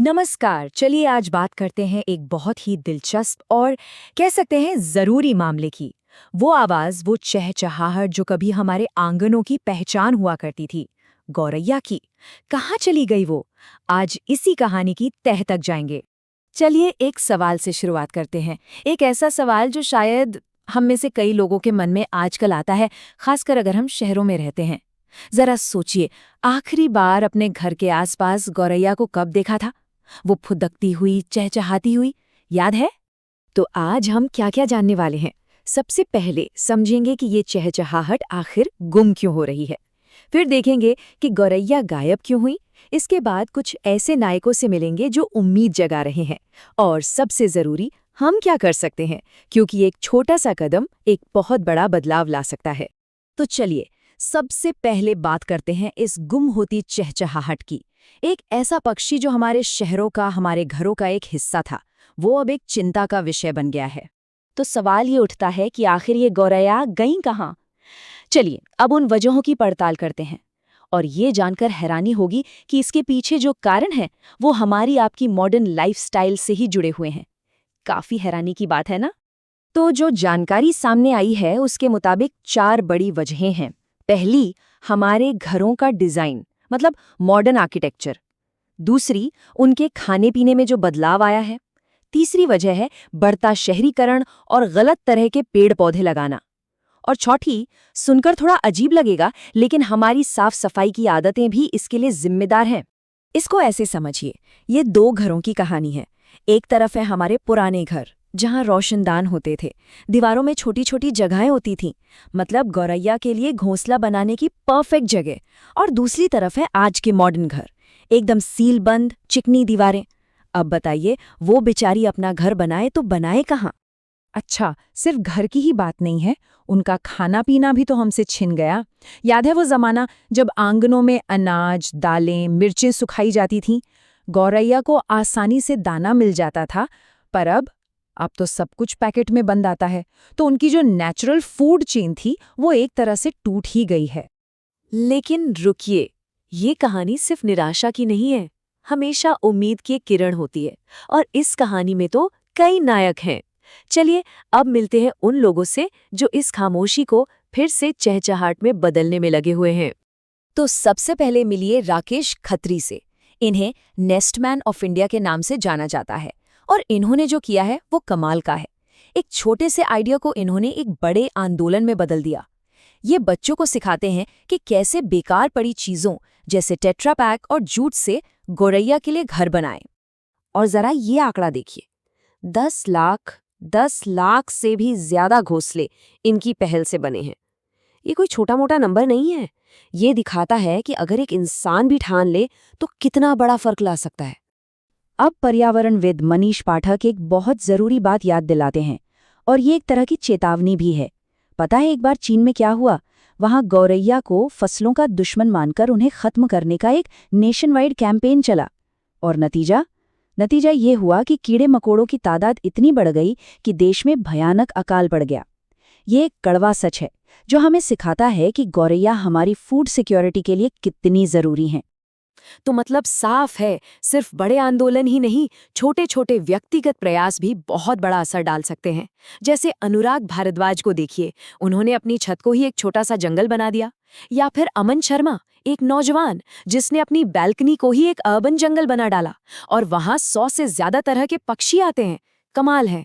नमस्कार। चलिए आज बात करते हैं एक बहुत ही दिलचस्प और कह सकते हैं ज़रूरी मामले की। वो आवाज़, वो चहचहाहट जो कभी हमारे आंगनों की पहचान हुआ करती थी, गौरैया की। कहाँ चली गई वो? आज इसी कहानी की तह तक जाएंगे। चलिए एक सवाल से शुरुआत करते हैं। एक ऐसा सवाल जो शायद हम में से कई लोगों के मन में आजकल आता है, खासकर अगर हम शहरों में रहते हैं। जरा सोचिए, आखिरी बार अपने घर के आसपास गौरैया को कब देखा था? वो फुदकती हुई, चहचहाती हुई, याद है? तो आज हम क्या-क्या जानने वाले हैं। सबसे पहले समझेंगे कि ये चहचहाहट आखिर गुम क्यों हो रही है। फिर देखेंगे कि गौरैया गायब क्यों हुई। इसके बाद कुछ ऐसे नायकों से मिलेंगे जो उम्मीद जगा रहे हैं। और सबसे जरूरी, हम क्या कर सकते हैं, क्योंकि एक छोटा सा कदम एक बहुत बड़ा बदलाव ला सकता है। तो चलिए सबसे पहले बात करते हैं इस गुम होती चहचहाहट की। एक ऐसा पक्षी जो हमारे शहरों का, हमारे घरों का एक हिस्सा था, वो अब एक चिंता का विषय बन गया है। तो सवाल ये उठता है कि आखिर ये गौरैया गईं कहाँ? चलिए अब उन वजहों की पड़ताल करते हैं। और ये जानकर हैरानी होगी कि इसके पीछे जो कारण है वो हमारी आपकी मॉडर्न लाइफस्टाइल से ही जुड़े हुए हैं। काफी हैरानी की बात है ना? तो जो जानकारी सामने आई है उसके मुताबिक 4 बड़ी वजहें हैं। पहली, हमारे घरों का डिजाइन, मतलब मॉडर्न आर्किटेक्चर। दूसरी, उनके खाने पीने में जो बदलाव आया है। तीसरी वजह है बढ़ता शहरीकरण और गलत तरह के पेड़ पौधे लगाना। और चौथी, सुनकर थोड़ा अजीब लगेगा, लेकिन हमारी साफ सफाई की आदतें भी इसके लिए जिम्मेदार हैं। इसको ऐसे समझिए, ये 2 घरों की कहानी है। एक तरफ है हमारे पुराने घर, जहाँ रोशनदान होते थे, दीवारों में छोटी छोटी जगहें होती थीं, मतलब गौरैया के लिए घोंसला बनाने की परफेक्ट जगह। और दूसरी तरफ है आज के मॉडर्न घर, एकदम सील बंद, चिकनी दीवारें। अब बताइए, वो बेचारी अपना घर बनाए तो बनाए कहाँ? अच्छा, सिर्फ घर की ही बात नहीं है, उनका खाना पीना भी तो हमसे छिन गया। याद है वो जमाना जब आंगनों में अनाज, दालें, मिर्चें सुखाई जाती थीं? गौरैया को आसानी से दाना मिल जाता था, पर अब तो सब कुछ पैकेट में बंद आता है। तो उनकी जो नेचुरल फूड चेन थी, वो एक तरह से टूट ही गई है। लेकिन रुकिए, ये कहानी सिर्फ निराशा की नहीं है। हमेशा उम्मीद की एक किरण होती है, और इस कहानी में तो कई नायक हैं। चलिए अब मिलते हैं उन लोगों से जो इस खामोशी को फिर से चहचहाट में बदलने में लगे हुए हैं। तो सबसे पहले मिलिए राकेश खत्री से। इन्हें नेस्टमैन ऑफ इंडिया के नाम से जाना जाता है, और इन्होंने जो किया है वो कमाल का है। एक छोटे से आइडिया को इन्होंने एक बड़े आंदोलन में बदल दिया। ये बच्चों को सिखाते हैं कि कैसे बेकार पड़ी चीजों जैसे टेट्रा पैक और जूट से गौरैया के लिए घर बनाएं। और जरा ये आंकड़ा देखिए, 10 लाख से भी ज्यादा घोंसले इनकी पहल से बने हैं। ये कोई छोटा मोटा नंबर नहीं है। ये दिखाता है कि अगर एक इंसान भी ठान ले तो कितना बड़ा फर्क ला सकता है। अब पर्यावरणविद मनीष पाठक एक बहुत जरूरी बात याद दिलाते हैं, और ये एक तरह की चेतावनी भी है। पता है एक बार चीन में क्या हुआ? वहां गौरैया को फसलों का दुश्मन मानकर उन्हें खत्म करने का एक नेशन वाइड कैंपेन चला। और नतीजा ये हुआ कि कीड़े मकोड़ों की तादाद इतनी बढ़ गई कि देश में भयानक अकाल पड़ गया। ये एक कड़वा सच है जो हमें सिखाता है कि गौरैया हमारी फूड सिक्योरिटी के लिए कितनी जरूरी हैं। तो मतलब साफ है, सिर्फ बड़े आंदोलन ही नहीं, छोटे छोटे व्यक्तिगत प्रयास भी बहुत बड़ा असर डाल सकते हैं। जैसे अनुराग भारद्वाज को देखिए, उन्होंने अपनी छत को ही एक छोटा सा जंगल बना दिया। या फिर अमन शर्मा, एक नौजवान जिसने अपनी बैल्कनी को ही एक अर्बन जंगल बना डाला, और वहां 100 से ज्यादा तरह के पक्षी आते हैं। कमाल है।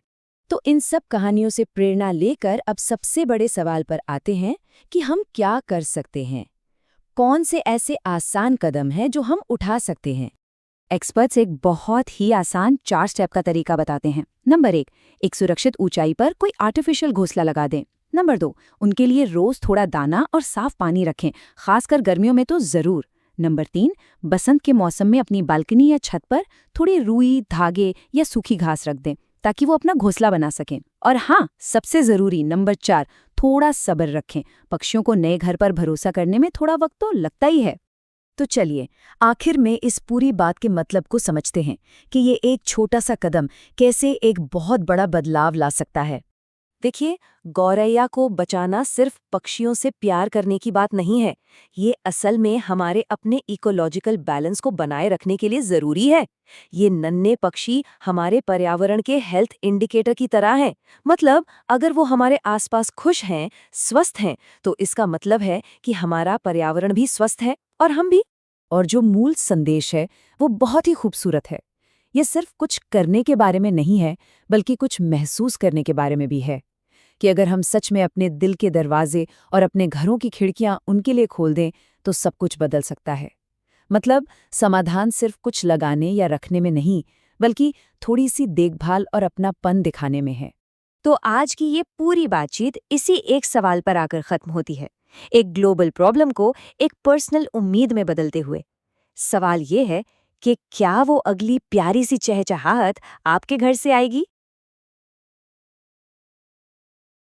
तो इन सब कहानियों से प्रेरणा लेकर अब सबसे बड़े सवाल पर आते हैं कि हम क्या कर सकते हैं। कौन से ऐसे आसान कदम हैं जो हम उठा सकते हैं? एक्सपर्ट्स एक बहुत ही आसान 4 स्टेप का तरीका बताते हैं। नंबर 1, एक सुरक्षित ऊंचाई पर कोई आर्टिफिशियल घोंसला लगा दें। नंबर 2, उनके लिए रोज थोड़ा दाना और साफ पानी रखें, खासकर गर्मियों में तो जरूर। नंबर 3, बसंत के मौसम में अपनी बालकनी या छत पर थोड़ी रुई, धागे या सूखी घास रख दें, ताकि वो अपना घोंसला बना सकें। और हाँ, सबसे जरूरी नंबर 4, थोड़ा सब्र रखें। पक्षियों को नए घर पर भरोसा करने में थोड़ा वक्त तो लगता ही है। तो चलिए आखिर में इस पूरी बात के मतलब को समझते हैं कि ये एक छोटा सा कदम कैसे एक बहुत बड़ा बदलाव ला सकता है। देखिए, गौरैया को बचाना सिर्फ पक्षियों से प्यार करने की बात नहीं है। ये असल में हमारे अपने इकोलॉजिकल बैलेंस को बनाए रखने के लिए जरूरी है। ये नन्हे पक्षी हमारे पर्यावरण के हेल्थ इंडिकेटर की तरह हैं। मतलब अगर वो हमारे आसपास खुश हैं, स्वस्थ हैं, तो इसका मतलब है कि हमारा पर्यावरण भी स्वस्थ है और हम भी। और जो मूल संदेश है वो बहुत ही खूबसूरत है। ये सिर्फ कुछ करने के बारे में नहीं है, बल्कि कुछ महसूस करने के बारे में भी है कि अगर हम सच में अपने दिल के दरवाजे और अपने घरों की खिड़कियां उनके लिए खोल दें तो सब कुछ बदल सकता है। मतलब समाधान सिर्फ कुछ लगाने या रखने में नहीं, बल्कि थोड़ी सी देखभाल और अपनापन दिखाने में है। तो आज की ये पूरी बातचीत इसी एक सवाल पर आकर खत्म होती है, एक ग्लोबल प्रॉब्लम को एक पर्सनल उम्मीद में बदलते हुए। सवाल ये है कि क्या वो अगली प्यारी सी चहचहाहट आपके घर से आएगी?